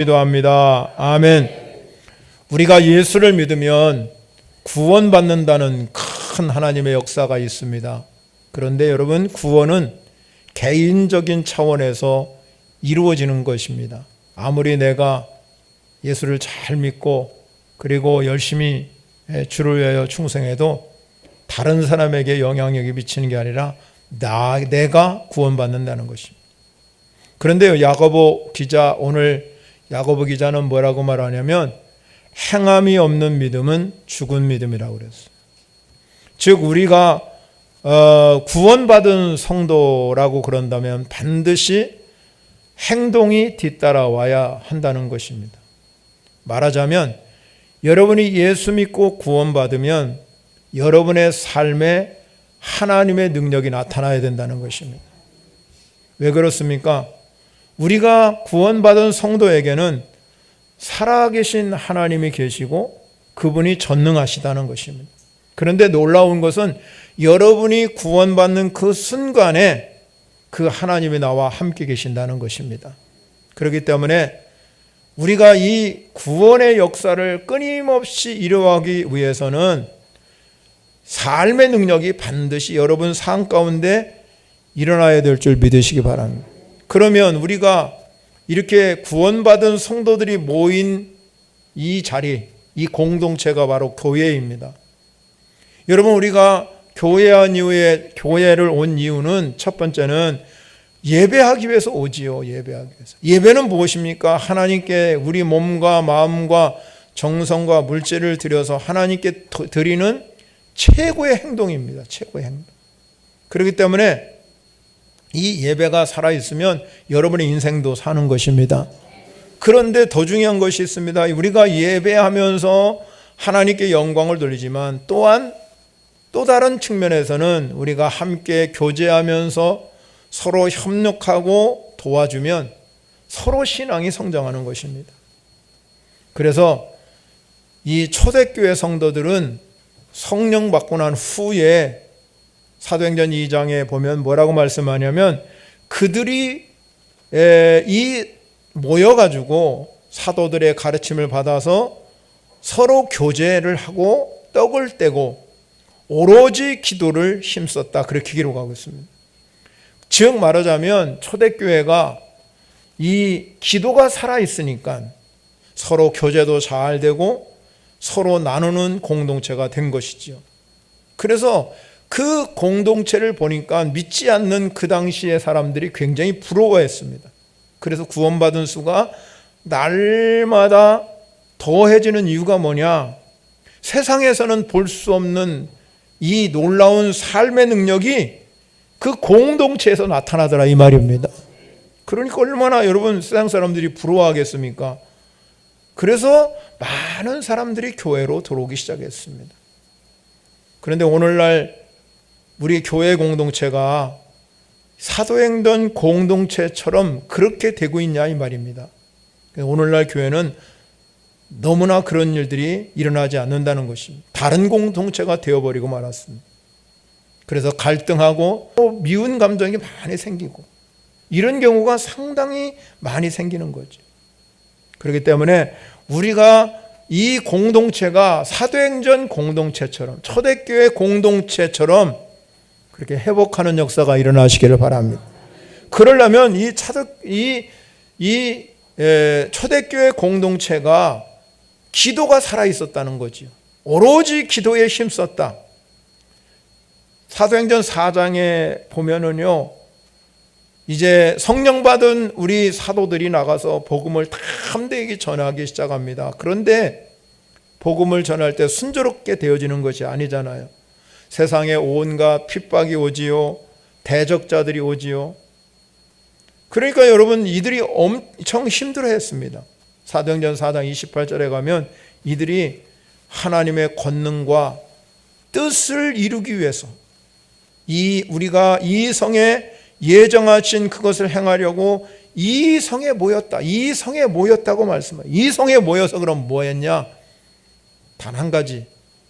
기도합니다. 아멘. 우리가 예수를 믿으면 구원받는다는 큰 하나님의 역사가 있습니다. 그런데 여러분, 구원은 개인적인 차원에서 이루어지는 것입니다. 아무리 내가 예수를 잘 믿고 그리고 열심히 주를 위하여 충성해도 다른 사람에게 영향력이 미치는 게 아니라 내가 구원받는다는 것입니다. 그런데요, 야고보 기자, 오늘 야고보 기자는 뭐라고 말하냐면 행함이 없는 믿음은 죽은 믿음이라고 그랬어요. 즉 우리가 구원받은 성도라고 그런다면 반드시 행동이 뒤따라와야 한다는 것입니다. 말하자면 여러분이 예수 믿고 구원받으면 여러분의 삶에 하나님의 능력이 나타나야 된다는 것입니다. 왜 그렇습니까? 우리가 구원받은 성도에게는 살아계신 하나님이 계시고 그분이 전능하시다는 것입니다. 그런데 놀라운 것은 여러분이 구원받는 그 순간에 그 하나님이 나와 함께 계신다는 것입니다. 그렇기 때문에 우리가 이 구원의 역사를 끊임없이 이루어가기 위해서는 삶의 능력이 반드시 여러분 삶 가운데 일어나야 될 줄 믿으시기 바랍니다. 그러면 우리가 이렇게 구원받은 성도들이 모인 이 자리, 이 공동체가 바로 교회입니다. 여러분, 우리가 교회한 이후에 교회를 온 이유는 첫 번째는 예배하기 위해서 오지요. 예배하기 위해서. 예배는 무엇입니까? 하나님께 우리 몸과 마음과 정성과 물질을 들여서 하나님께 드리는 최고의 행동입니다. 최고의 행동. 그렇기 때문에 이 예배가 살아있으면 여러분의 인생도 사는 것입니다. 그런데 더 중요한 것이 있습니다. 우리가 예배하면서 하나님께 영광을 돌리지만 또한 또 다른 측면에서는 우리가 함께 교제하면서 서로 협력하고 도와주면 서로 신앙이 성장하는 것입니다. 그래서 이 초대교회 성도들은 성령 받고 난 후에 사도행전 2장에 보면 뭐라고 말씀하냐면 그들이 모여가지고 사도들의 가르침을 받아서 서로 교제를 하고 떡을 떼고 오로지 기도를 힘썼다. 그렇게 기록하고 있습니다. 즉 말하자면 초대교회가 이 기도가 살아있으니까 서로 교제도 잘 되고 서로 나누는 공동체가 된 것이죠. 그래서 그 공동체를 보니까 믿지 않는 그 당시의 사람들이 굉장히 부러워했습니다. 그래서 구원받은 수가 날마다 더해지는 이유가 뭐냐? 세상에서는 볼 수 없는 이 놀라운 삶의 능력이 그 공동체에서 나타나더라 이 말입니다. 그러니까 얼마나 여러분 세상 사람들이 부러워하겠습니까? 그래서 많은 사람들이 교회로 들어오기 시작했습니다. 그런데 오늘날 우리 교회 공동체가 사도행전 공동체처럼 그렇게 되고 있냐 이 말입니다. 오늘날 교회는 너무나 그런 일들이 일어나지 않는다는 것입니다. 다른 공동체가 되어버리고 말았습니다. 그래서 갈등하고 또 미운 감정이 많이 생기고 이런 경우가 상당히 많이 생기는 거죠. 그렇기 때문에 우리가 이 공동체가 사도행전 공동체처럼 초대교회 공동체처럼 그렇게 회복하는 역사가 일어나시기를 바랍니다. 그러려면 이 초대교회 공동체가 기도가 살아있었다는 거죠. 오로지 기도에 힘썼다. 사도행전 4장에 보면은요, 이제 성령 받은 우리 사도들이 나가서 복음을 담대하게 전하기 시작합니다. 그런데 복음을 전할 때 순조롭게 되어지는 것이 아니잖아요. 세상에 온갖 핍박이 오지요. 대적자들이 오지요. 그러니까 여러분 이들이 엄청 힘들어했습니다. 사도행전 4장 28절에 가면 이들이 하나님의 권능과 뜻을 이루기 위해서 우리가 이 성에 예정하신 그것을 행하려고 이 성에 모였다. 이 성에 모였다고 말씀합니다. 이 성에 모여서 그럼 뭐 했냐? 단 한 가지,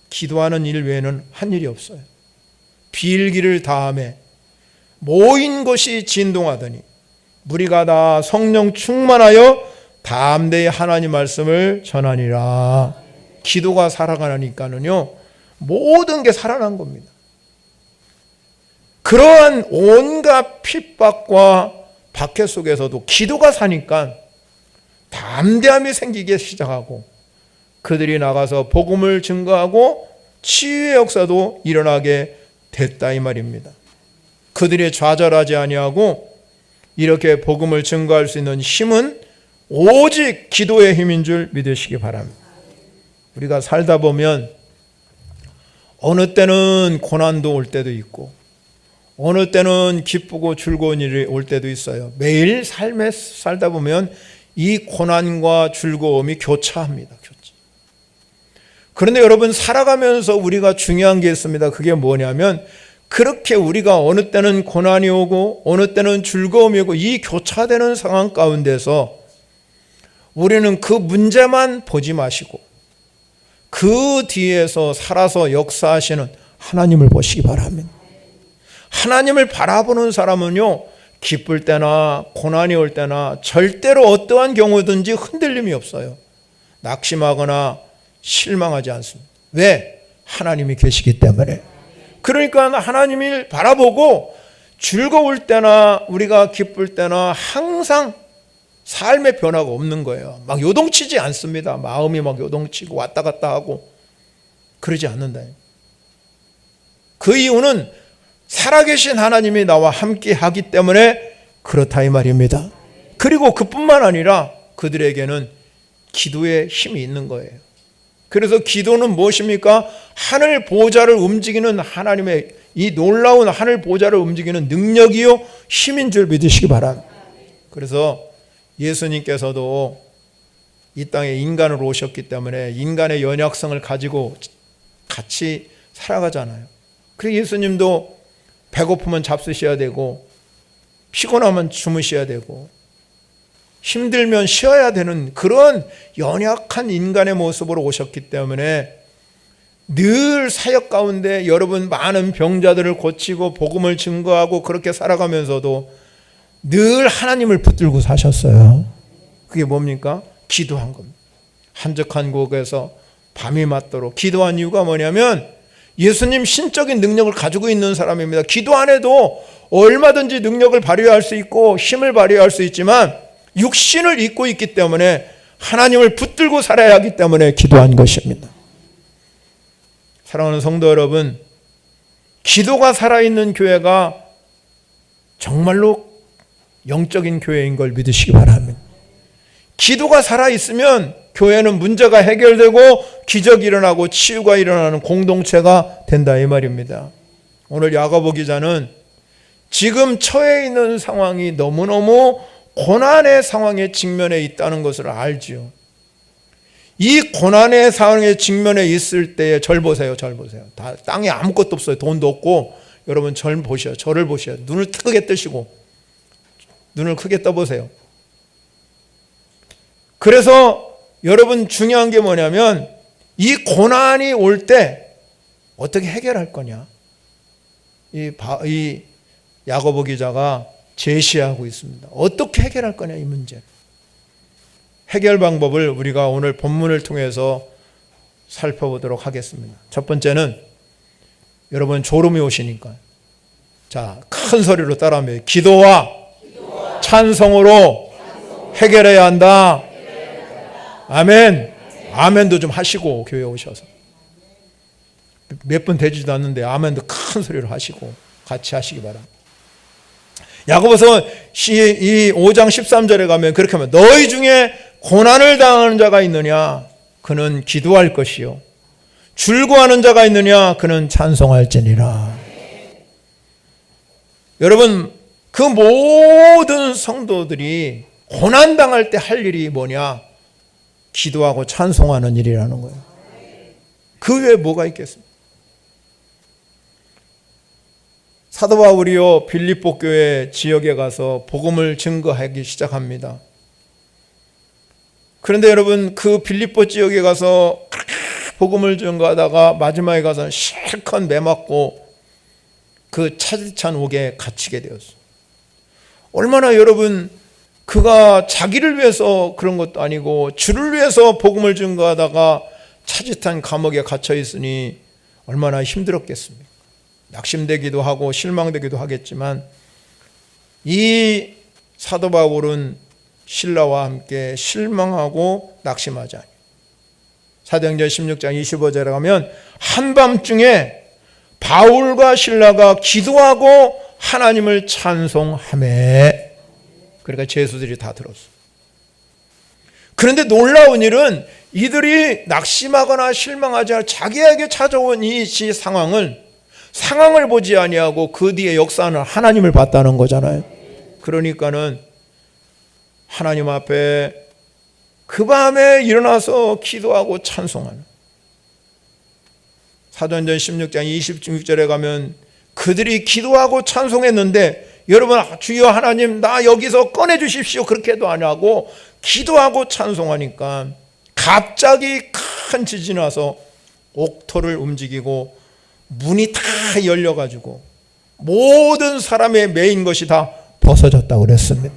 기도하는 일 외에는 한 일이 없어요. 비일기를 다하며 모인 것이 진동하더니 무리가 다 성령 충만하여 담대히 하나님 말씀을 전하니라. 기도가 살아가니까는요, 모든 게 살아난 겁니다. 그러한 온갖 핍박과 박해 속에서도 기도가 사니까 담대함이 생기기 시작하고, 그들이 나가서 복음을 증거하고 치유의 역사도 일어나게 됐다 이 말입니다. 그들이 좌절하지 아니하고 이렇게 복음을 증거할 수 있는 힘은 오직 기도의 힘인 줄 믿으시기 바랍니다. 우리가 살다 보면 어느 때는 고난도 올 때도 있고, 어느 때는 기쁘고 즐거운 일이 올 때도 있어요. 매일 삶에 살다 보면 이 고난과 즐거움이 교차합니다. 그런데 여러분, 살아가면서 우리가 중요한 게 있습니다. 그게 뭐냐면, 그렇게 우리가 어느 때는 고난이 오고 어느 때는 즐거움이 오고 이 교차되는 상황 가운데서 우리는 그 문제만 보지 마시고 그 뒤에서 살아서 역사하시는 하나님을 보시기 바랍니다. 하나님을 바라보는 사람은요, 기쁠 때나 고난이 올 때나 절대로 어떠한 경우든지 흔들림이 없어요. 낙심하거나 실망하지 않습니다. 왜? 하나님이 계시기 때문에. 그러니까 하나님을 바라보고 즐거울 때나 우리가 기쁠 때나 항상 삶의 변화가 없는 거예요. 막 요동치지 않습니다. 마음이 막 요동치고 왔다 갔다 하고 그러지 않는다. 그 이유는 살아계신 하나님이 나와 함께 하기 때문에 그렇다 이 말입니다. 그리고 그뿐만 아니라 그들에게는 기도의 힘이 있는 거예요. 그래서 기도는 무엇입니까? 하늘 보좌를 움직이는 하나님의 이 놀라운 하늘 보좌를 움직이는 능력이요 힘인 줄 믿으시기 바랍니다. 그래서 예수님께서도 이 땅에 인간으로 오셨기 때문에 인간의 연약성을 가지고 같이 살아가잖아요. 그래서 예수님도 배고프면 잡수셔야 되고 피곤하면 주무셔야 되고 힘들면 쉬어야 되는 그런 연약한 인간의 모습으로 오셨기 때문에 늘 사역 가운데 여러분 많은 병자들을 고치고 복음을 증거하고 그렇게 살아가면서도 늘 하나님을 붙들고 사셨어요. 그게 뭡니까? 기도한 겁니다. 한적한 곳에서 밤이 맞도록 기도한 이유가 뭐냐면 예수님 신적인 능력을 가지고 있는 사람입니다. 기도 안 해도 얼마든지 능력을 발휘할 수 있고 힘을 발휘할 수 있지만 육신을 입고 있기 때문에 하나님을 붙들고 살아야 하기 때문에 기도한 것입니다. 사랑하는 성도 여러분, 기도가 살아있는 교회가 정말로 영적인 교회인 걸 믿으시기 바랍니다. 기도가 살아있으면 교회는 문제가 해결되고 기적이 일어나고 치유가 일어나는 공동체가 된다 이 말입니다. 오늘 야고보 기자는 지금 처해 있는 상황이 너무너무 고난의 상황에 직면해 있다는 것을 알지요. 이 고난의 상황에 직면해 있을 때에 절 보세요. 다 땅에 아무것도 없어요. 돈도 없고. 여러분 절 보셔요. 저를 보셔요. 눈을 크게 뜨시고 눈을 크게 떠보세요. 그래서 여러분 중요한 게 뭐냐면 이 고난이 올 때 어떻게 해결할 거냐. 이 야고보 기자가 제시하고 있습니다. 어떻게 해결할 거냐 이 문제. 해결 방법을 우리가 오늘 본문을 통해서 살펴보도록 하겠습니다. 첫 번째는 여러분 졸음이 오시니까 자, 큰 소리로 따라하면 기도와 찬송으로 해결해야 한다. 아멘. 아멘도 좀 하시고 교회 오셔서 몇 분 되지도 않는데 아멘도 큰 소리로 하시고 같이 하시기 바랍니다. 야고보서 이 5장 13절에 가면 그렇게 하면 너희 중에 고난을 당하는 자가 있느냐 그는 기도할 것이요 즐거워하는 자가 있느냐 그는 찬송할지니라. 여러분 그 모든 성도들이 고난당할 때 할 일이 뭐냐? 기도하고 찬송하는 일이라는 거예요. 그 외에 뭐가 있겠습니까? 사도 바울이요 빌립보 교회 지역에 가서 복음을 증거하기 시작합니다. 그런데 여러분 그 빌립보 지역에 가서 복음을 증거하다가 마지막에 가서 실컷 매맞고 그 차디찬 옥에 갇히게 되었어요. 얼마나 여러분 그가 자기를 위해서 그런 것도 아니고 주를 위해서 복음을 증거하다가 차짓한 감옥에 갇혀 있으니 얼마나 힘들었겠습니까? 낙심되기도 하고 실망되기도 하겠지만 이 사도 바울은 신라와 함께 실망하고 낙심하지 아니하고 사도행전 16장 25절에 가면 한밤중에 바울과 신라가 기도하고 하나님을 찬송하매, 그러니까 죄수들이 다 들었어. 그런데 놀라운 일은 이들이 낙심하거나 실망하지 않아 자기에게 찾아온 이 상황을 보지 아니하고 그 뒤에 역사하는 하나님을 봤다는 거잖아요. 그러니까는 하나님 앞에 그 밤에 일어나서 기도하고 찬송하는, 사도행전 16장 26절에 가면 그들이 기도하고 찬송했는데, 여러분, 주여 하나님 나 여기서 꺼내주십시오 그렇게도 안 하고 기도하고 찬송하니까 갑자기 큰 지진이 와서 옥토를 움직이고 문이 다 열려가지고 모든 사람의 매인 것이 다 벗어졌다고 그랬습니다.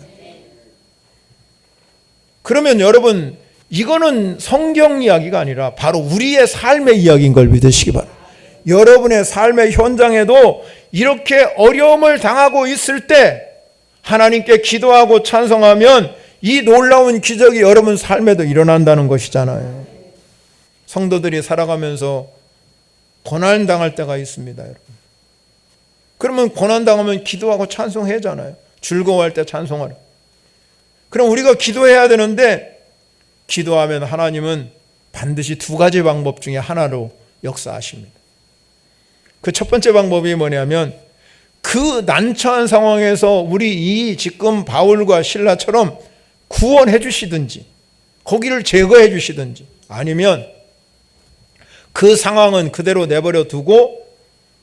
그러면 여러분, 이거는 성경 이야기가 아니라 바로 우리의 삶의 이야기인 걸 믿으시기 바랍니다. 여러분의 삶의 현장에도 이렇게 어려움을 당하고 있을 때 하나님께 기도하고 찬송하면 이 놀라운 기적이 여러분 삶에도 일어난다는 것이잖아요. 성도들이 살아가면서 고난당할 때가 있습니다, 여러분. 그러면 고난당하면 기도하고 찬송해야잖아요. 즐거워할 때 찬송하라. 그럼 우리가 기도해야 되는데, 기도하면 하나님은 반드시 두 가지 방법 중에 하나로 역사하십니다. 그 첫 번째 방법이 뭐냐면, 그 난처한 상황에서 우리 이 지금 바울과 실라처럼 구원해 주시든지 거기를 제거해 주시든지, 아니면 그 상황은 그대로 내버려 두고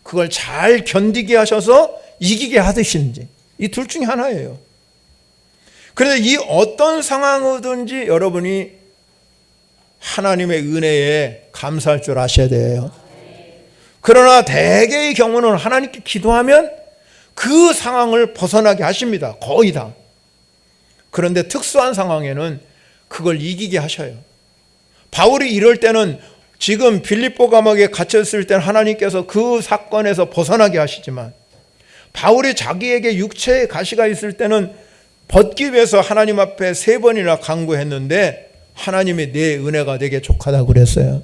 그걸 잘 견디게 하셔서 이기게 하시든지, 이 둘 중에 하나예요. 그런데 이 어떤 상황이든지 여러분이 하나님의 은혜에 감사할 줄 아셔야 돼요. 그러나 대개의 경우는 하나님께 기도하면 그 상황을 벗어나게 하십니다. 거의 다. 그런데 특수한 상황에는 그걸 이기게 하셔요. 바울이 이럴 때는 지금 빌립보 감옥에 갇혔을 때는 하나님께서 그 사건에서 벗어나게 하시지만, 바울이 자기에게 육체의 가시가 있을 때는 벗기 위해서 하나님 앞에 3번이나 간구했는데 하나님이 내 은혜가 되게 족하다고 그랬어요.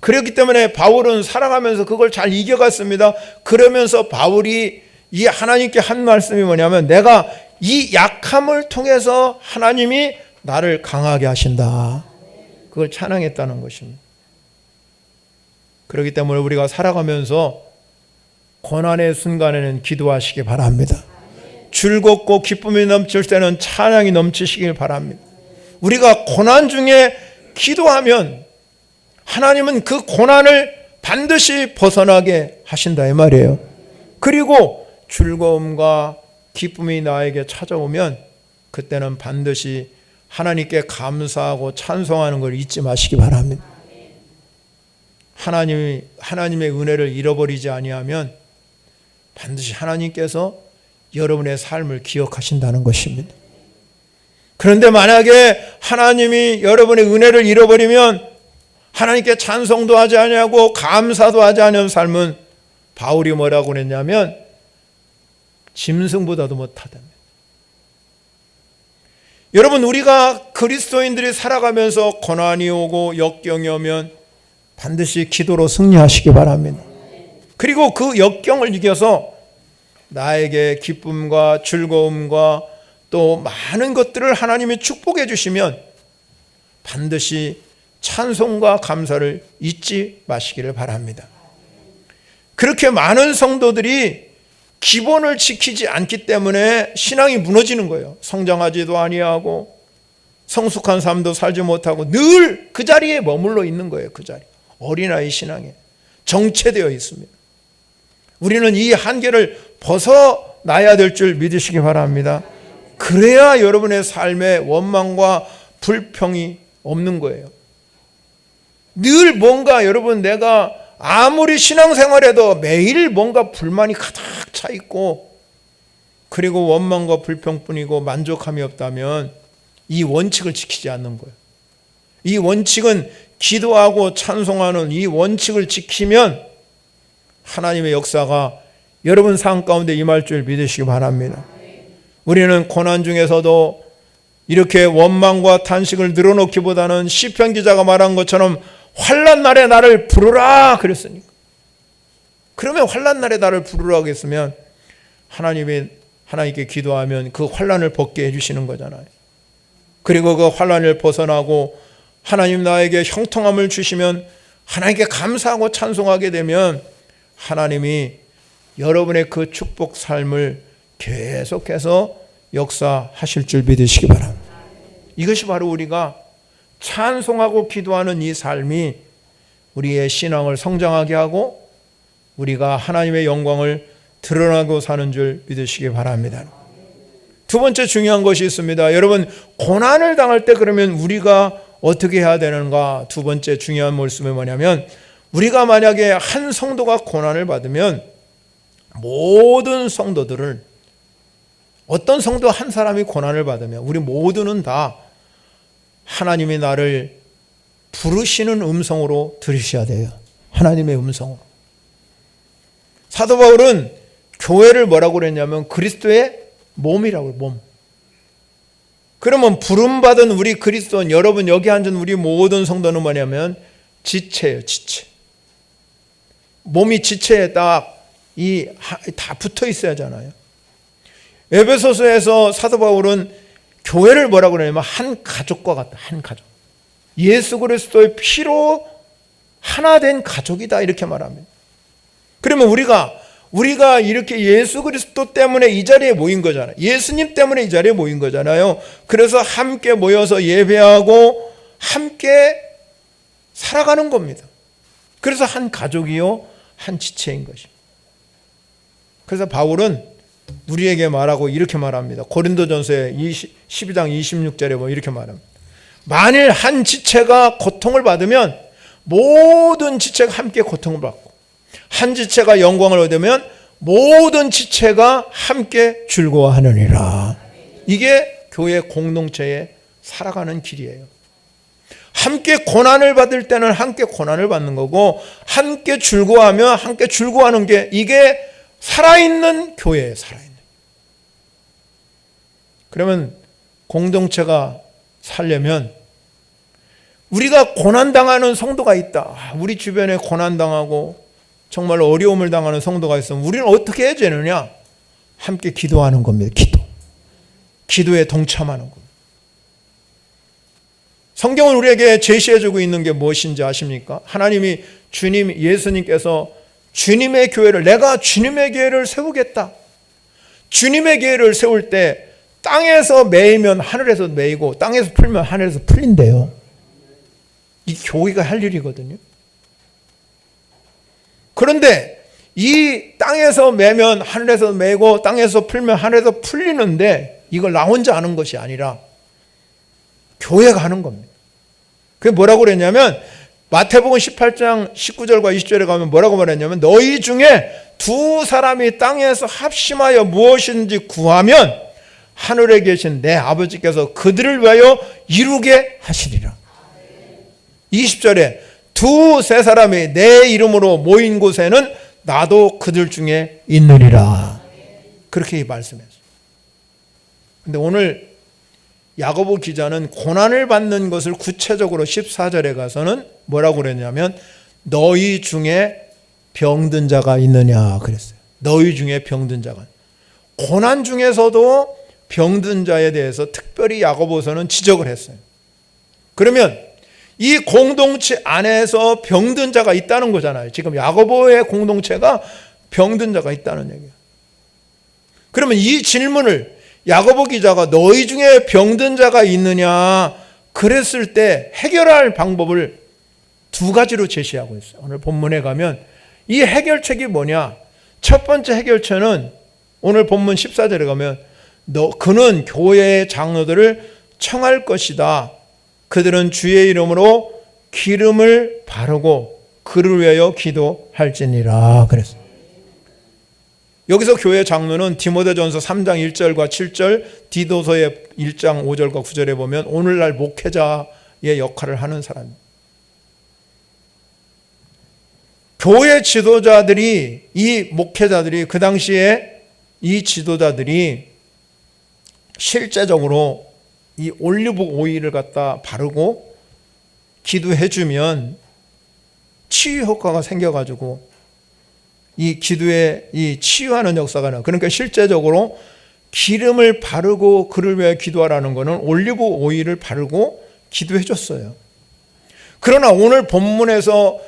그렇기 때문에 바울은 살아가면서 그걸 잘 이겨갔습니다. 그러면서 바울이 이 하나님께 한 말씀이 뭐냐면, 내가 이 약함을 통해서 하나님이 나를 강하게 하신다, 그걸 찬양했다는 것입니다. 그렇기 때문에 우리가 살아가면서 고난의 순간에는 기도하시기 바랍니다. 즐겁고 기쁨이 넘칠 때는 찬양이 넘치시길 바랍니다. 우리가 고난 중에 기도하면 하나님은 그 고난을 반드시 벗어나게 하신다, 이 말이에요. 그리고 즐거움과 기쁨이 나에게 찾아오면 그때는 반드시 하나님께 감사하고 찬송하는 걸 잊지 마시기 바랍니다. 하나님의 은혜를 잃어버리지 아니하면 반드시 하나님께서 여러분의 삶을 기억하신다는 것입니다. 그런데 만약에 하나님이 여러분의 은혜를 잃어버리면 하나님께 찬송도 하지 아니하고 감사도 하지 않은 삶은 바울이 뭐라고 그랬냐면 짐승보다도 못하답니다. 여러분, 우리가 그리스도인들이 살아가면서 고난이 오고 역경이 오면 반드시 기도로 승리하시기 바랍니다. 그리고 그 역경을 이겨서 나에게 기쁨과 즐거움과 또 많은 것들을 하나님이 축복해 주시면 반드시 찬송과 감사를 잊지 마시기를 바랍니다. 그렇게 많은 성도들이 기본을 지키지 않기 때문에 신앙이 무너지는 거예요. 성장하지도 아니하고 성숙한 삶도 살지 못하고 늘 그 자리에 머물러 있는 거예요. 그 자리, 어린아이 신앙에 정체되어 있습니다. 우리는 이 한계를 벗어나야 될 줄 믿으시기 바랍니다. 그래야 여러분의 삶에 원망과 불평이 없는 거예요. 늘 뭔가, 여러분, 내가 아무리 신앙생활해도 매일 뭔가 불만이 가득 차 있고 그리고 원망과 불평뿐이고 만족함이 없다면 이 원칙을 지키지 않는 거예요. 이 원칙은 기도하고 찬송하는 이 원칙을 지키면 하나님의 역사가 여러분 삶 가운데 임할 줄 믿으시기 바랍니다. 우리는 고난 중에서도 이렇게 원망과 탄식을 늘어놓기보다는 시편 기자가 말한 것처럼 환난 날에 나를 부르라 그랬으니까. 그러면 환난 날에 나를 부르라 했으면 하나님께 기도하면 그 환난을 벗게 해주시는 거잖아요. 그리고 그 환난을 벗어나고 하나님 나에게 형통함을 주시면 하나님께 감사하고 찬송하게 되면 하나님이 여러분의 그 축복 삶을 계속해서 역사하실 줄 믿으시기 바랍니다. 이것이 바로 우리가 찬송하고 기도하는 이 삶이 우리의 신앙을 성장하게 하고 우리가 하나님의 영광을 드러나고 사는 줄 믿으시기 바랍니다. 두 번째 중요한 것이 있습니다. 여러분, 고난을 당할 때 그러면 우리가 어떻게 해야 되는가? 두 번째 중요한 말씀이 뭐냐면, 우리가 만약에 한 성도가 고난을 받으면 모든 성도들을, 어떤 성도 한 사람이 고난을 받으면 우리 모두는 다 하나님이 나를 부르시는 음성으로 들으셔야 돼요. 하나님의 음성으로. 사도 바울은 교회를 뭐라고 그랬냐면 그리스도의 몸이라고, 몸. 그러면 부름받은 우리 그리스도인, 여러분 여기 앉은 우리 모든 성도는 뭐냐면 지체예요, 지체. 몸이 지체에 다 붙어 있어야 하잖아요. 에베소서에서 사도 바울은 교회를 뭐라고 그러냐면 한 가족과 같다, 한 가족. 예수 그리스도의 피로 하나 된 가족이다, 이렇게 말합니다. 그러면 우리가 이렇게 예수 그리스도 때문에 이 자리에 모인 거잖아요. 예수님 때문에 이 자리에 모인 거잖아요. 그래서 함께 모여서 예배하고 함께 살아가는 겁니다. 그래서 한 가족이요, 한 지체인 것입니다. 그래서 바울은 우리에게 말하고 이렇게 말합니다. 고린도전서의 12장 26절에 이렇게 말합니다. 만일 한 지체가 고통을 받으면 모든 지체가 함께 고통을 받고, 한 지체가 영광을 얻으면 모든 지체가 함께 즐거워하느니라. 이게 교회 공동체에 살아가는 길이에요. 함께 고난을 받을 때는 함께 고난을 받는 거고, 함께 즐거워하면 함께 즐거워하는 게, 이게 살아있는 교회예요, 살아있는. 그러면 공동체가 살려면 우리가 고난당하는 성도가 있다. 우리 주변에 고난당하고 정말 어려움을 당하는 성도가 있으면 우리는 어떻게 해야 되느냐? 함께 기도하는 겁니다. 기도에 동참하는 겁니다. 성경은 우리에게 제시해주고 있는 게 무엇인지 아십니까? 하나님이 예수님께서 주님의 교회를, 내가 주님의 교회를 세우겠다. 주님의 교회를 세울 때 땅에서 매이면 하늘에서 매이고 땅에서 풀면 하늘에서 풀린대요. 이 교회가 할 일이거든요. 그런데 이 땅에서 매면 하늘에서 매고 땅에서 풀면 하늘에서 풀리는데 이걸 나 혼자 하는 것이 아니라 교회가 하는 겁니다. 그게 뭐라고 그랬냐면 마태복음 18장 19절과 20절에 가면 뭐라고 말했냐면, 너희 중에 두 사람이 땅에서 합심하여 무엇인지 구하면 하늘에 계신 내 아버지께서 그들을 위하여 이루게 하시리라. 20절에 두세 사람이 내 이름으로 모인 곳에는 나도 그들 중에 있느니라. 그렇게 말씀했어요. 근데 오늘 야고보 기자는 고난을 받는 것을 구체적으로 14절에 가서는 뭐라고 그랬냐면, 너희 중에 병든 자가 있느냐 그랬어요. 너희 중에 병든 자가. 고난 중에서도 병든 자에 대해서 특별히 야고보서는 지적을 했어요. 그러면 이 공동체 안에서 병든 자가 있다는 거잖아요. 지금 야고보의 공동체가 병든 자가 있다는 얘기예요. 그러면 이 질문을 야고보 기자가 너희 중에 병든 자가 있느냐 그랬을 때 해결할 방법을 두 가지로 제시하고 있어요. 오늘 본문에 가면 이 해결책이 뭐냐? 첫 번째 해결책은 오늘 본문 14절에 가면 그는 교회의 장로들을 청할 것이다. 그들은 주의 이름으로 기름을 바르고 그를 위하여 기도할지니라 그랬어요. 여기서 교회 장로는 디모데전서 3장 1절과 7절, 디도서의 1장 5절과 9절에 보면 오늘날 목회자의 역할을 하는 사람입니다. 교회 지도자들이, 이 목회자들이, 그 당시에 이 지도자들이 실제적으로 이 올리브 오일을 갖다 바르고 기도해주면 치유 효과가 생겨가지고 이 기도에 이 치유하는 역사가 나. 그러니까 실제적으로 기름을 바르고 그를 위해 기도하라는 것은 올리브 오일을 바르고 기도해줬어요. 그러나 오늘 본문에서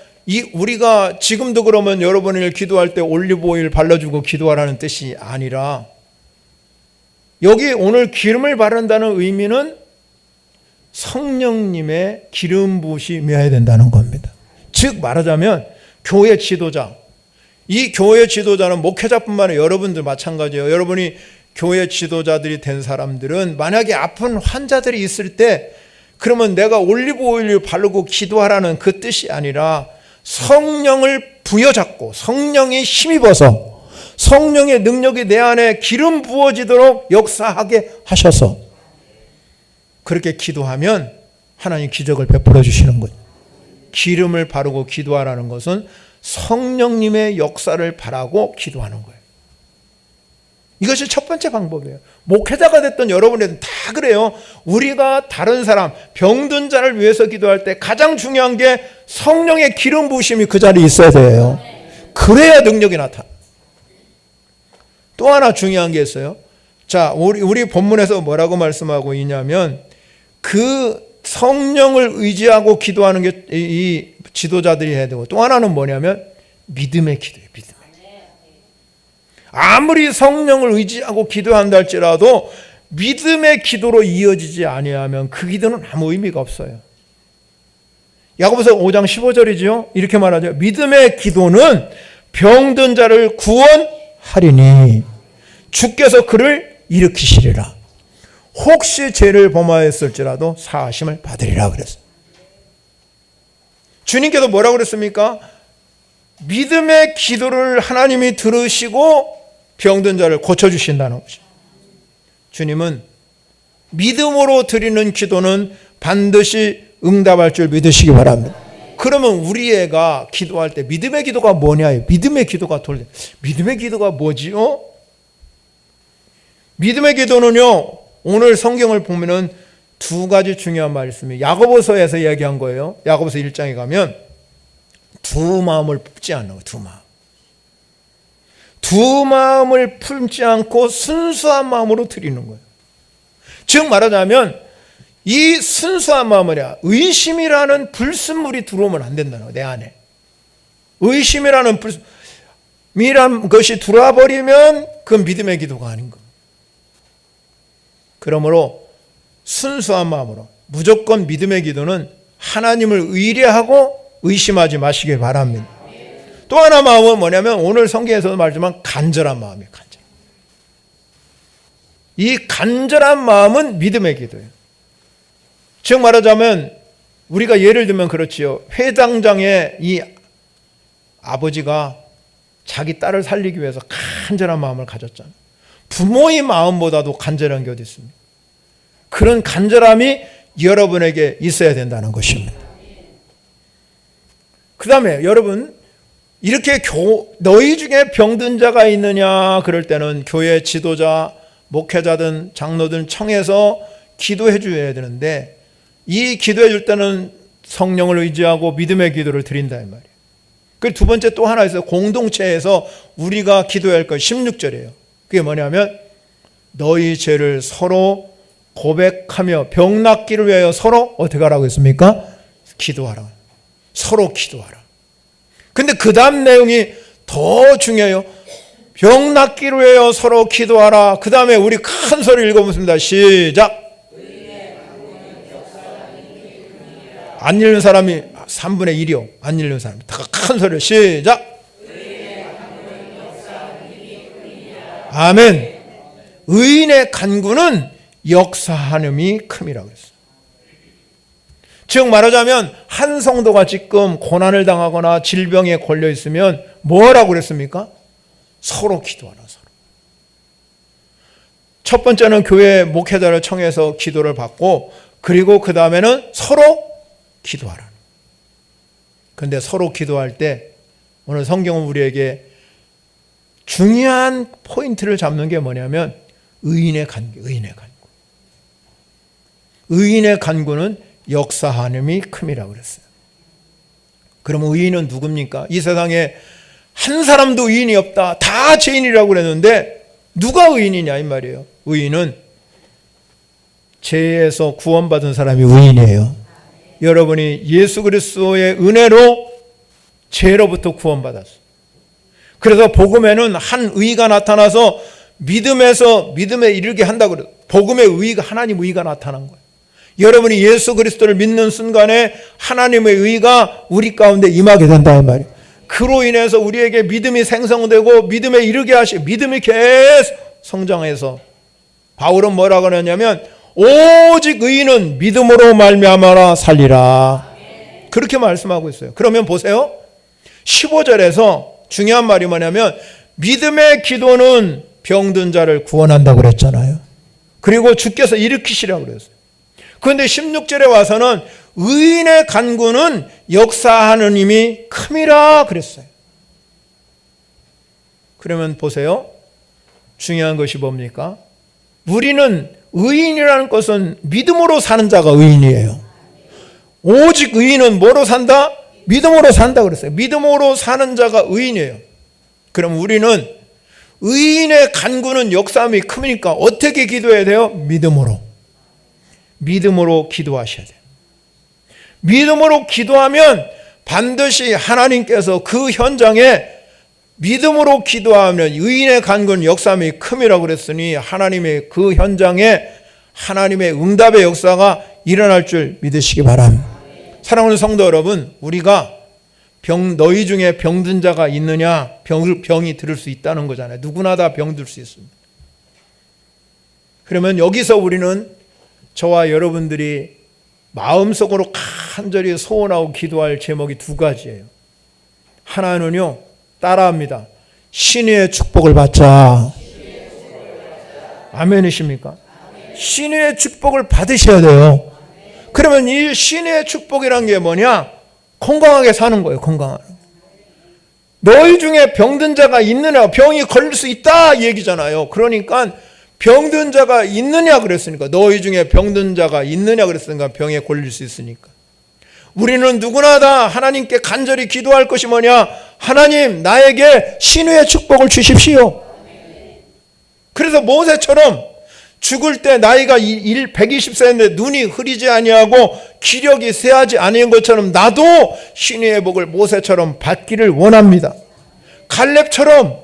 우리가 지금도 그러면 여러분을 기도할 때 올리브 오일 발라주고 기도하라는 뜻이 아니라, 여기 오늘 기름을 바른다는 의미는 성령님의 기름 부으심이 임해야 된다는 겁니다. 즉 말하자면 교회 지도자, 이 교회 지도자는 목회자뿐만 아니라 여러분들 마찬가지예요. 여러분이 교회 지도자들이 된 사람들은 만약에 아픈 환자들이 있을 때 그러면 내가 올리브 오일을 바르고 기도하라는 그 뜻이 아니라 성령을 부여잡고 성령이 힘입어서 성령의 능력이 내 안에 기름 부어지도록 역사하게 하셔서 그렇게 기도하면 하나님 기적을 베풀어 주시는 거예요. 기름을 바르고 기도하라는 것은 성령님의 역사를 바라고 기도하는 거예요. 이것이 첫 번째 방법이에요. 목회자가 됐던 여러분들은 다 그래요. 우리가 다른 사람, 병든 자를 위해서 기도할 때 가장 중요한 게 성령의 기름 부으심이 그 자리에 있어야 돼요. 그래야 능력이 나타나. 또 하나 중요한 게 있어요. 자, 우리 본문에서 뭐라고 말씀하고 있냐면 그 성령을 의지하고 기도하는 게 이 지도자들이 해야 되고, 또 하나는 뭐냐면 믿음의 기도예요. 믿음의 기도. 아무리 성령을 의지하고 기도한다 할지라도 믿음의 기도로 이어지지 아니하면 그 기도는 아무 의미가 없어요. 야고보서 5장 15절이죠. 이렇게 말하죠. 믿음의 기도는 병든 자를 구원하리니 주께서 그를 일으키시리라. 혹시 죄를 범하였을지라도 사하심을 받으리라 그랬어요. 주님께서 뭐라고 그랬습니까? 믿음의 기도를 하나님이 들으시고 병든 자를 고쳐주신다는 것이죠. 주님은 믿음으로 드리는 기도는 반드시 응답할 줄 믿으시기 바랍니다. 그러면 우리 애가 기도할 때 믿음의 기도가 뭐냐? 믿음의 기도가 믿음의 기도가 뭐지요? 믿음의 기도는요, 오늘 성경을 보면은 두 가지 중요한 말씀이 야고보서에서 이야기한 거예요. 야고보서 1장에 가면 두 마음을 품지 않는 거예요. 두 마음을 품지 않고 순수한 마음으로 드리는 거예요. 즉 말하자면 이 순수한 마음이야, 의심이라는 불순물이 들어오면 안 된다는 거예요. 내 안에 의심이라는 불순물이란 것이 들어와 버리면 그건 믿음의 기도가 아닌 거예요. 그러므로 순수한 마음으로 무조건 믿음의 기도는 하나님을 의뢰하고 의심하지 마시길 바랍니다. 또 하나 마음은 뭐냐면 오늘 성경에서도 말하지만 간절한 마음이에요. 이 간절한 마음은 믿음의 기도예요. 즉 말하자면 우리가 예를 들면 그렇지요. 회당장의 이 아버지가 자기 딸을 살리기 위해서 간절한 마음을 가졌잖아요. 부모의 마음보다도 간절한 게 어디 있습니까? 그런 간절함이 여러분에게 있어야 된다는 것입니다. 그 다음에 여러분, 이렇게 너희 중에 병든 자가 있느냐 그럴 때는 교회 지도자, 목회자든 장로든 청해서 기도해 줘야 되는데, 이 기도해 줄 때는 성령을 의지하고 믿음의 기도를 드린다 이 말이에요. 그리고 두 번째 또 하나 있어요. 공동체에서 우리가 기도해야 할 것 16절이에요. 그게 뭐냐면 너희 죄를 서로 고백하며 병 낫기를 위하여 서로 어떻게 하라고 했습니까? 기도하라. 서로 기도하라. 근데 그 다음 내용이 더 중요해요. 병 낫기를 위하여 서로 기도하라. 그 다음에 우리 큰 소리 읽어보겠습니다. 시작. 안 읽는 사람이 3분의 1이요. 안 읽는 사람이 큰 소리. 시작. 아멘. 의인의 간구는 역사하는이 큼이라고 했어요. 즉 말하자면 한 성도가 지금 고난을 당하거나 질병에 걸려 있으면 뭐라고 그랬습니까? 서로 기도하라. 서로. 첫 번째는 교회 목회자를 청해서 기도를 받고, 그리고 그 다음에는 서로 기도하라. 그런데 서로 기도할 때 오늘 성경은 우리에게 중요한 포인트를 잡는 게 뭐냐면 의인의 간구, 의인의 간구. 의인의 간구는 역사하심이 큼이라고 그랬어요. 그러면 의인은 누굽니까? 이 세상에 한 사람도 의인이 없다, 다 죄인이라고 그랬는데 누가 의인이냐 이 말이에요. 의인은 죄에서 구원받은 사람이 의인이에요. 여러분이 예수 그리스도의 은혜로 죄로부터 구원받았어요. 그래서 복음에는 한 의가 나타나서 믿음에 이르게 한다고 그래요. 복음의 의가, 하나님 의가 나타난 거예요. 여러분이 예수 그리스도를 믿는 순간에 하나님의 의가 우리 가운데 임하게 된다 이 말이에요. 그로 인해서 우리에게 믿음이 생성되고 믿음에 이르게 하시고 믿음이 계속 성장해서, 바울은 뭐라고 하냐면 오직 의인은 믿음으로 말미암아 살리라, 그렇게 말씀하고 있어요. 그러면 보세요. 15절에서 중요한 말이 뭐냐면 믿음의 기도는 병든 자를 구원한다고 그랬잖아요. 그리고 주께서 일으키시라고 그랬어요. 그런데 16절에 와서는 의인의 간구는 역사하는 힘이 큼이라 그랬어요. 그러면 보세요. 중요한 것이 뭡니까? 우리는 의인이라는 것은 믿음으로 사는 자가 의인이에요. 오직 의인은 뭐로 산다? 믿음으로 산다 그랬어요. 믿음으로 사는 자가 의인이에요. 그럼 우리는 의인의 간구는 역사함이 크니까 어떻게 기도해야 돼요? 믿음으로. 믿음으로 기도하셔야 돼요. 믿음으로 기도하면 반드시 하나님께서 그 현장에 믿음으로 기도하면 의인의 간구는 역사함이 큼이라고 그랬으니 하나님의 그 현장에 하나님의 응답의 역사가 일어날 줄 믿으시기 바랍니다. 사랑하는 성도 여러분, 우리가 너희 중에 병든 자가 있느냐? 병이 들을 수 있다는 거잖아요. 누구나 다 병들 수 있습니다. 그러면 여기서 우리는 저와 여러분들이 마음속으로 간절히 소원하고 기도할 제목이 두 가지예요. 하나는요, 따라합니다. 신의 축복을 받자. 아멘이십니까? 신의 축복을 받으셔야 돼요. 그러면 이 신의 축복이란 게 뭐냐? 건강하게 사는 거예요. 건강하게. 너희 중에 병든 자가 있느냐? 병이 걸릴 수 있다 이 얘기잖아요. 그러니까 병든 자가 있느냐 그랬으니까, 너희 중에 병든 자가 있느냐 그랬으니까 병에 걸릴 수 있으니까. 우리는 누구나 다 하나님께 간절히 기도할 것이 뭐냐? 하나님, 나에게 신의 축복을 주십시오. 그래서 모세처럼 죽을 때 나이가 120세인데 눈이 흐리지 아니하고 기력이 쇠하지 아니한 것처럼 나도 신의 복을 모세처럼 받기를 원합니다. 갈렙처럼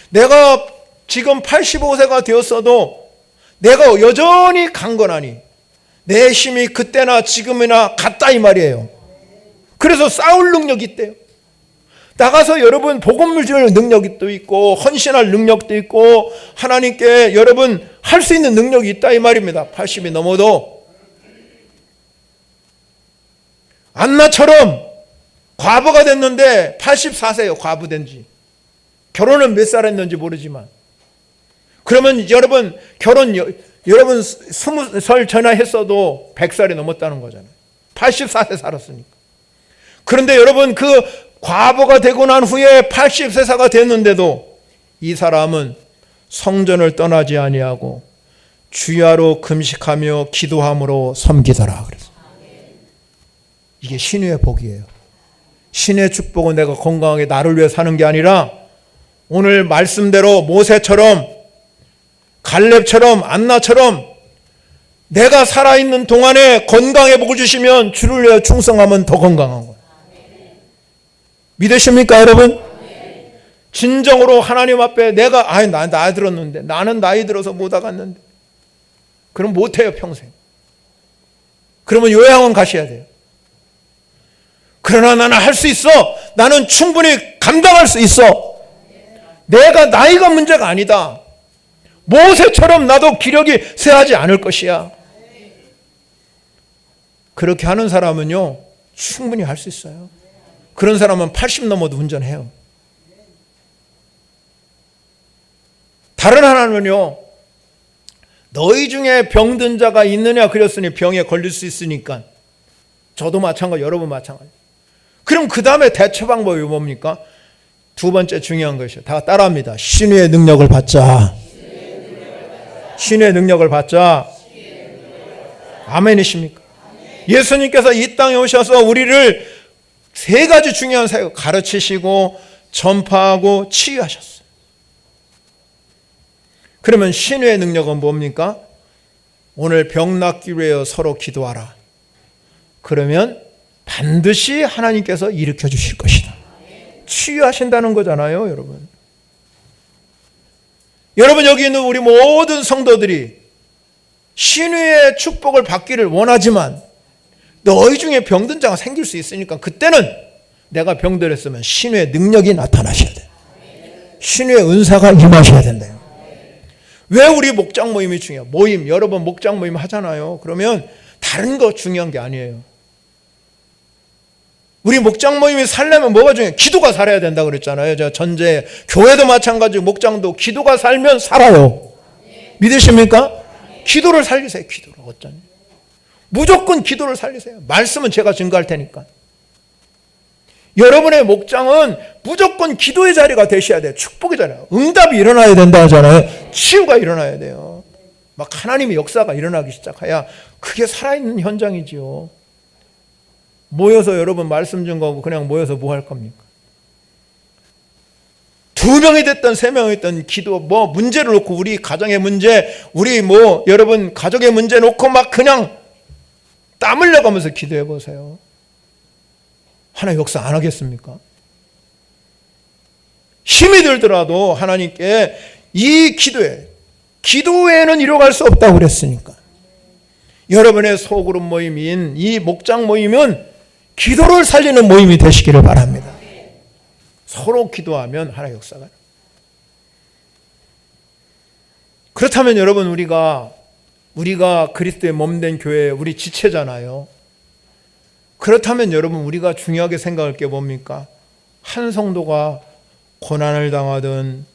내가 지금 85세가 되었어도 내가 여전히 강건하니 내 힘이 그때나 지금이나 같다 이 말이에요. 그래서 싸울 능력이 있대요. 나가서 여러분 복음을 전할 능력도 있고 헌신할 능력도 있고 하나님께 여러분 할 수 있는 능력이 있다 이 말입니다. 80이 넘어도. 안나처럼 과부가 됐는데 84세예요. 과부된 지. 결혼은 몇 살 했는지 모르지만. 그러면 여러분 여러분 20살 전에 했어도 100살이 넘었다는 거잖아요. 84세 살았으니까. 그런데 여러분 그 과부가 되고 난 후에 80세사가 됐는데도 이 사람은 성전을 떠나지 아니하고 주야로 금식하며 기도함으로 섬기더라 그래서. 이게 신의 복이에요. 신의 축복은 내가 건강하게 나를 위해 사는 게 아니라 오늘 말씀대로 모세처럼 갈렙처럼 안나처럼 내가 살아있는 동안에 건강의 복을 주시면 주를 위해 충성하면 더 건강한 거예요. 믿으십니까 여러분? 진정으로 하나님 앞에 내가 나이 들었는데 나는 나이 들어서 못 하갔는데 그럼 못해요 평생. 그러면 요양원 가셔야 돼요. 그러나 나는 할 수 있어. 나는 충분히 감당할 수 있어. 내가 나이가 문제가 아니다. 모세처럼 나도 기력이 쇠하지 않을 것이야. 그렇게 하는 사람은요 충분히 할 수 있어요. 그런 사람은 80 넘어도 운전해요. 다른 하나는요, 너희 중에 병든 자가 있느냐 그랬으니 병에 걸릴 수 있으니까. 저도 마찬가지, 여러분 마찬가지. 그럼 그 다음에 대처 방법이 뭡니까? 두 번째 중요한 것이요. 다 따라합니다. 신유의 능력을 받자. 신유의 능력을 받자. 아멘이십니까? 예수님께서 이 땅에 오셔서 우리를 세 가지 중요한 사역 가르치시고 전파하고 치유하셨어요. 그러면 신유의 능력은 뭡니까? 오늘 병 낫기로 해요. 서로 기도하라. 그러면 반드시 하나님께서 일으켜 주실 것이다. 치유하신다는 거잖아요, 여러분. 여러분, 여기 있는 우리 모든 성도들이 신유의 축복을 받기를 원하지만 너희 중에 병든 자가 생길 수 있으니까 그때는 내가 병들었으면 신유의 능력이 나타나셔야 돼요. 신유의 은사가 임하셔야 된대요. 왜 우리 목장 모임이 중요해요? 모임, 여러분 목장 모임 하잖아요. 그러면 다른 거 중요한 게 아니에요. 우리 목장 모임이 살려면 뭐가 중요해요? 기도가 살아야 된다 그랬잖아요. 제가 전제 교회도 마찬가지고 목장도 기도가 살면 살아요. 믿으십니까? 기도를 살리세요. 기도를. 어쩌니? 무조건 기도를 살리세요. 말씀은 제가 증거할 테니까. 여러분의 목장은 무조건 기도의 자리가 되셔야 돼요. 축복의 자리가. 응답이 일어나야 된다 하잖아요. 치유가 일어나야 돼요. 막 하나님의 역사가 일어나기 시작해야 그게 살아있는 현장이지요. 모여서 여러분 말씀 증거하고 그냥 모여서 뭐 할 겁니까? 2명이 됐든 3명이 됐든 기도 뭐 문제를 놓고 우리 가정의 문제, 우리 뭐 여러분 가족의 문제 놓고 막 그냥 땀 흘려가면서 기도해 보세요. 하나님 역사 안 하겠습니까? 힘이 들더라도 하나님께 이 기도 외에는 이뤄갈 수 없다고 그랬으니까. 여러분의 소그룹 모임인 이 목장 모임은 기도를 살리는 모임이 되시기를 바랍니다. 서로 기도하면 하나의 역사가. 그렇다면 여러분 우리가 그리스도의 몸된 교회 우리 지체잖아요. 그렇다면 여러분 우리가 중요하게 생각할 게 뭡니까? 한 성도가 고난을 당하든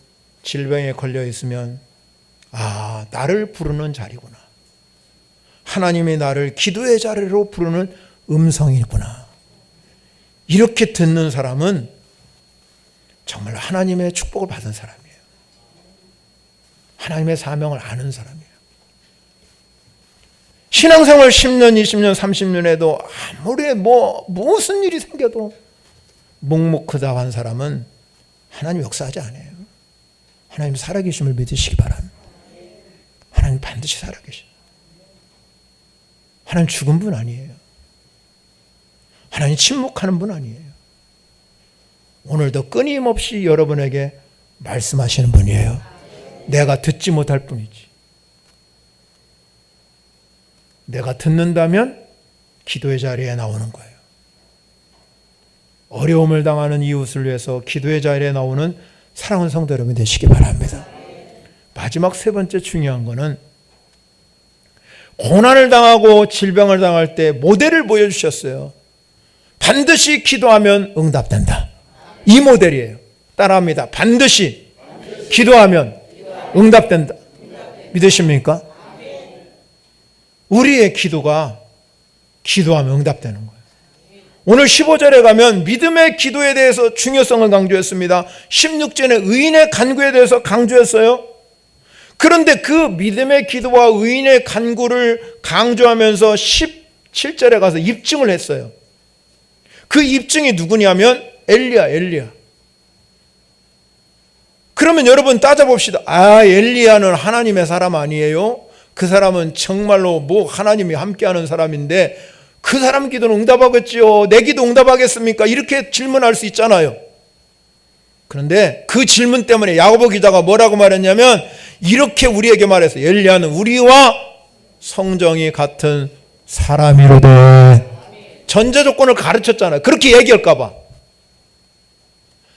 질병에 걸려 있으면 나를 부르는 자리구나. 하나님이 나를 기도의 자리로 부르는 음성이구나. 이렇게 듣는 사람은 정말 하나님의 축복을 받은 사람이에요. 하나님의 사명을 아는 사람이에요. 신앙생활 10년, 20년, 30년 해도 아무리 무슨 일이 생겨도 묵묵하다고 한 사람은 하나님 역사하지 않아요. 하나님 살아계심을 믿으시기 바랍니다. 하나님 반드시 살아계셔. 하나님 죽은 분 아니에요. 하나님 침묵하는 분 아니에요. 오늘도 끊임없이 여러분에게 말씀하시는 분이에요. 내가 듣지 못할 뿐이지. 내가 듣는다면 기도의 자리에 나오는 거예요. 어려움을 당하는 이웃을 위해서 기도의 자리에 나오는 사랑하는 성도 여러분 되시기 바랍니다. 마지막 세 번째 중요한 거는 고난을 당하고 질병을 당할 때 모델을 보여주셨어요. 반드시 기도하면 응답된다. 이 모델이에요. 따라합니다. 반드시 기도하면 응답된다. 믿으십니까? 우리의 기도가 기도하면 응답되는 거예요. 오늘 15절에 가면 믿음의 기도에 대해서 중요성을 강조했습니다. 16절에 의인의 간구에 대해서 강조했어요. 그런데 그 믿음의 기도와 의인의 간구를 강조하면서 17절에 가서 입증을 했어요. 그 입증이 누구냐면 엘리야. 그러면 여러분 따져봅시다. 엘리야는 하나님의 사람 아니에요? 그 사람은 정말로 하나님이 함께하는 사람인데 그 사람 기도는 응답하겠지요. 내 기도 응답하겠습니까? 이렇게 질문할 수 있잖아요. 그런데 그 질문 때문에 야고보 기자가 뭐라고 말했냐면 이렇게 우리에게 말했어요. 엘리야는 우리와 성정이 같은 사람이로되. 전제 조건을 가르쳤잖아요. 그렇게 얘기할까 봐.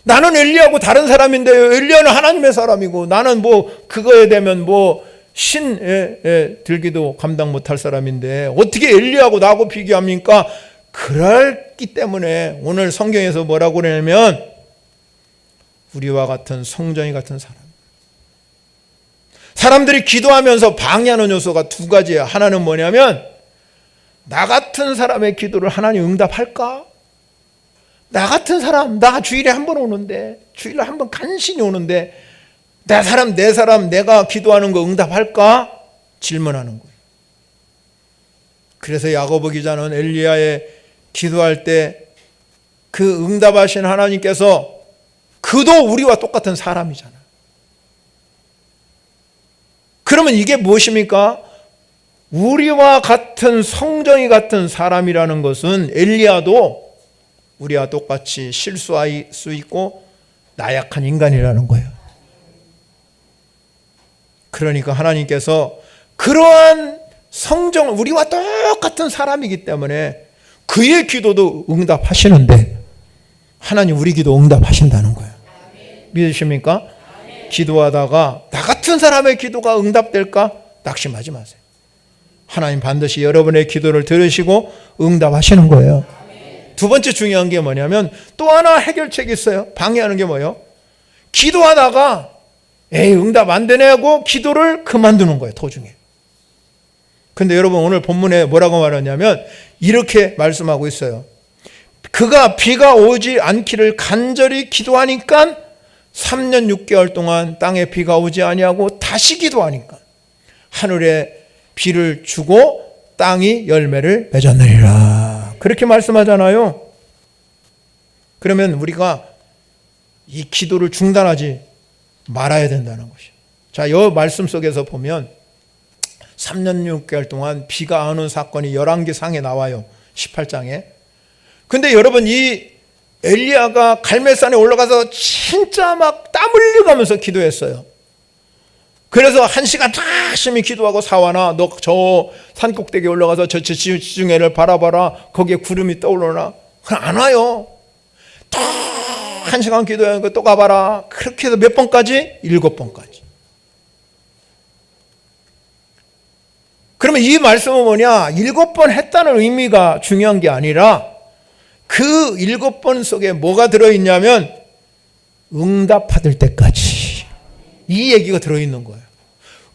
나는 엘리야하고 다른 사람인데요. 엘리야는 하나님의 사람이고 나는 그거에 대면 신에 들기도 감당 못할 사람인데 어떻게 엘리야하고 나하고 비교합니까? 그렇기 때문에 오늘 성경에서 뭐라고 그러냐면 우리와 같은 성정이 같은 사람. 사람들이 기도하면서 방해하는 요소가 두 가지예요. 하나는 뭐냐면 나 같은 사람의 기도를 하나님 응답할까? 나 같은 사람, 나 주일에 한 번 오는데, 주일에 한 번 간신히 오는데 내 사람 내가 기도하는 거 응답할까? 질문하는 거예요. 그래서 야고보 기자는 엘리야의 기도할 때 그 응답하신 하나님께서 그도 우리와 똑같은 사람이잖아요. 그러면 이게 무엇입니까? 우리와 같은 성정이 같은 사람이라는 것은 엘리야도 우리와 똑같이 실수할 수 있고 나약한 인간이라는 거예요. 그러니까 하나님께서 그러한 성정, 우리와 똑같은 사람이기 때문에 그의 기도도 응답하시는데 하나님 우리 기도 응답하신다는 거예요. 믿으십니까? 기도하다가 나 같은 사람의 기도가 응답될까? 낙심하지 마세요. 하나님 반드시 여러분의 기도를 들으시고 응답하시는 거예요. 두 번째 중요한 게 뭐냐면 또 하나 해결책이 있어요. 방해하는 게 뭐예요? 기도하다가 응답 안 되네 하고 기도를 그만두는 거예요. 도중에. 근데 여러분 오늘 본문에 뭐라고 말하냐면 이렇게 말씀하고 있어요. 그가 비가 오지 않기를 간절히 기도하니까 3년 6개월 동안 땅에 비가 오지 아니하고 다시 기도하니까 하늘에 비를 주고 땅이 열매를 맺었느니라. 그렇게 말씀하잖아요. 그러면 우리가 이 기도를 중단하지 말아야 된다는 것이에요. 자, 이 말씀 속에서 보면 3년 6개월 동안 비가 안 온 사건이 열왕기상에 나와요. 18장에. 근데 여러분 이 엘리야가 갈멜산에 올라가서 진짜 막 땀 흘려가면서 기도했어요. 그래서 1시간 열심히 기도하고 사와나 너 저 산꼭대기에 올라가서 저 지중해를 바라봐라. 거기에 구름이 떠오르나. 그럼 안 와요. 또 1시간 기도하니까 또 가봐라. 그렇게 해서 몇 번까지? 7번까지. 그러면 이 말씀은 뭐냐? 7번 했다는 의미가 중요한 게 아니라 그 7번 속에 뭐가 들어있냐면 응답 받을 때까지 이 얘기가 들어있는 거예요.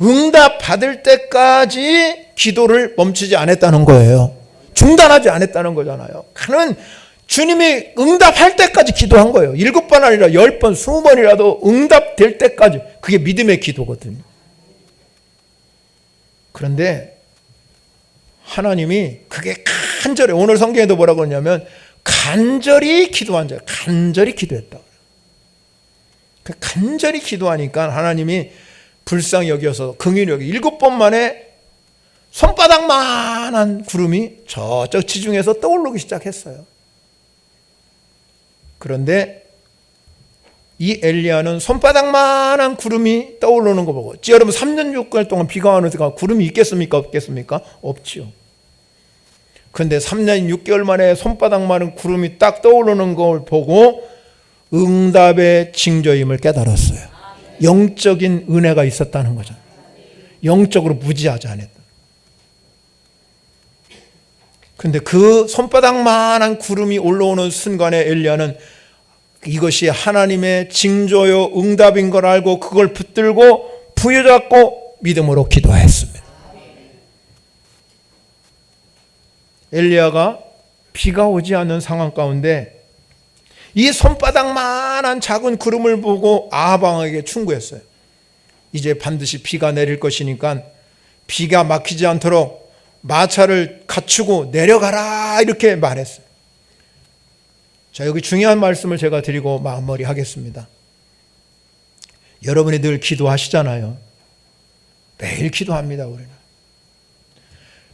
응답 받을 때까지 기도를 멈추지 않았다는 거예요. 중단하지 않았다는 거잖아요. 그는 주님이 응답할 때까지 기도한 거예요. 7번 아니라 10번, 20번이라도 응답될 때까지. 그게 믿음의 기도거든요. 그런데 하나님이 그게 간절히, 오늘 성경에도 뭐라고 그러냐면 간절히 기도한 자예요. 간절히 기도했다. 간절히 기도하니까 하나님이 불쌍히 여겨서 긍휼히 여겨 7번 만에 손바닥만한 구름이 저쪽 지중해에서 떠오르기 시작했어요. 그런데 이 엘리야는 손바닥만한 구름이 떠오르는 거 보고, 여러분 3년 6개월 동안 비가 오는 데가 구름이 있겠습니까? 없겠습니까? 없지요. 그런데 3년 6개월 만에 손바닥만한 구름이 딱 떠오르는 걸 보고 응답의 징조임을 깨달았어요. 영적인 은혜가 있었다는 거죠. 영적으로 무지하지 않았다. 그런데 그 손바닥만한 구름이 올라오는 순간에 엘리야는 이것이 하나님의 징조요 응답인 걸 알고 그걸 붙들고 부여잡고 믿음으로 기도했습니다. 엘리야가 비가 오지 않는 상황 가운데 이 손바닥만한 작은 구름을 보고 아합 왕에게 충고했어요. 이제 반드시 비가 내릴 것이니까 비가 막히지 않도록 마차를 갖추고 내려가라 이렇게 말했어요. 자, 여기 중요한 말씀을 제가 드리고 마무리하겠습니다. 여러분이 늘 기도하시잖아요. 매일 기도합니다, 우리는.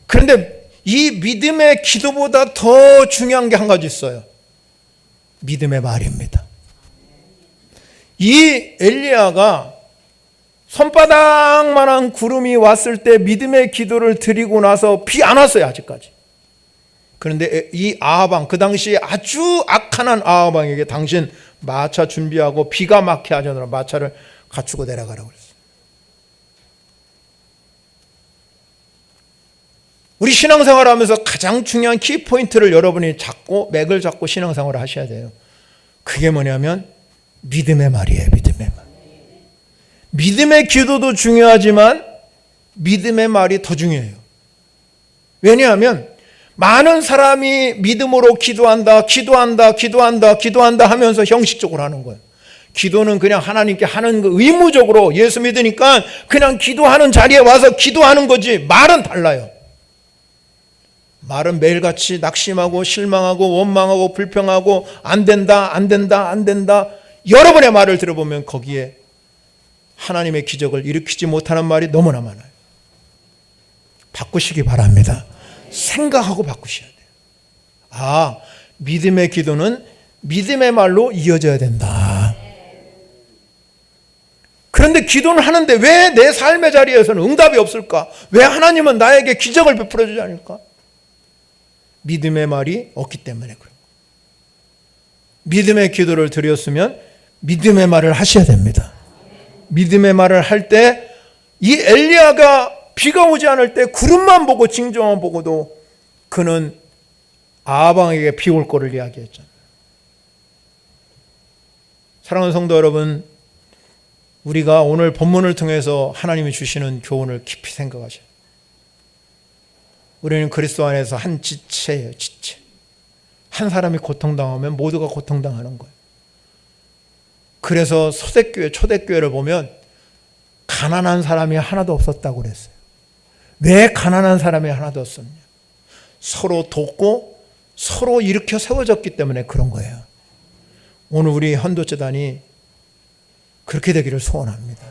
그런데 이 믿음의 기도보다 더 중요한 게 한 가지 있어요. 믿음의 말입니다. 이 엘리야가 손바닥만한 구름이 왔을 때 믿음의 기도를 드리고 나서 비 안 왔어요, 아직까지. 그런데 이 아합왕, 그 당시에 아주 악한 아합왕에게 당신 마차 준비하고 비가 막히게 하자느라 마차를 갖추고 내려가라고 그랬어요. 우리 신앙생활을 하면서 가장 중요한 키포인트를 여러분이 잡고 맥을 잡고 신앙생활을 하셔야 돼요. 그게 뭐냐면 믿음의 말이에요. 믿음의 말. 믿음의 기도도 중요하지만 믿음의 말이 더 중요해요. 왜냐하면 많은 사람이 믿음으로 기도한다 하면서 형식적으로 하는 거예요. 기도는 그냥 하나님께 하는 거 의무적으로 예수 믿으니까 그냥 기도하는 자리에 와서 기도하는 거지, 말은 달라요. 말은 매일같이 낙심하고 실망하고 원망하고 불평하고 안 된다 여러 번의 말을 들어보면 거기에 하나님의 기적을 일으키지 못하는 말이 너무나 많아요. 바꾸시기 바랍니다. 생각하고 바꾸셔야 돼요. 믿음의 기도는 믿음의 말로 이어져야 된다. 그런데 기도는 하는데 왜 내 삶의 자리에서는 응답이 없을까? 왜 하나님은 나에게 기적을 베풀어 주지 않을까? 믿음의 말이 없기 때문에 그래요. 믿음의 기도를 드렸으면 믿음의 말을 하셔야 됩니다. 믿음의 말을 할 때 이 엘리야가 비가 오지 않을 때 구름만 보고 징조만 보고도 그는 아방에게 비 올 거를 이야기했잖아요. 사랑하는 성도 여러분, 우리가 오늘 본문을 통해서 하나님이 주시는 교훈을 깊이 생각하셔야 돼요. 우리는 그리스도 안에서 한 지체예요. 지체. 한 사람이 고통당하면 모두가 고통당하는 거예요. 그래서 서대교회, 초대교회를 보면 가난한 사람이 하나도 없었다고 그랬어요. 왜 가난한 사람이 하나도 없었냐? 서로 돕고 서로 일으켜 세워졌기 때문에 그런 거예요. 오늘 우리 헌도재단이 그렇게 되기를 소원합니다.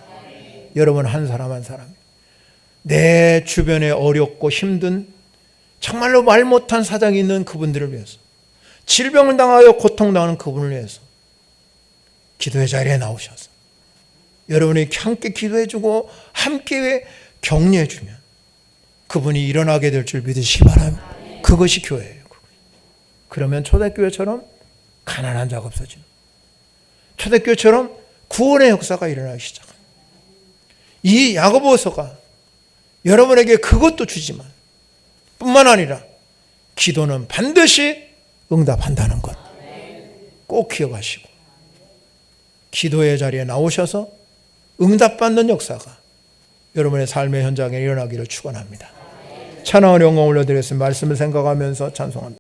여러분 한 사람 한 사람, 내 주변에 어렵고 힘든 정말로 말 못한 사정이 있는 그분들을 위해서, 질병을 당하여 고통당하는 그분을 위해서 기도의 자리에 나오셔서 여러분이 함께 기도해주고 함께 격려해주면 그분이 일어나게 될 줄 믿으시기 바랍니다. 그것이 교회예요. 그러면 초대교회처럼 가난한 자가 없어지는, 초대교회처럼 구원의 역사가 일어나기 시작합니다. 이 야고보서가 여러분에게 그것도 주지만 뿐만 아니라 기도는 반드시 응답한다는 것 꼭 기억하시고 기도의 자리에 나오셔서 응답받는 역사가 여러분의 삶의 현장에 일어나기를 축원합니다. 찬양을 영광 올려드리겠습니다. 말씀을 생각하면서 찬송합니다.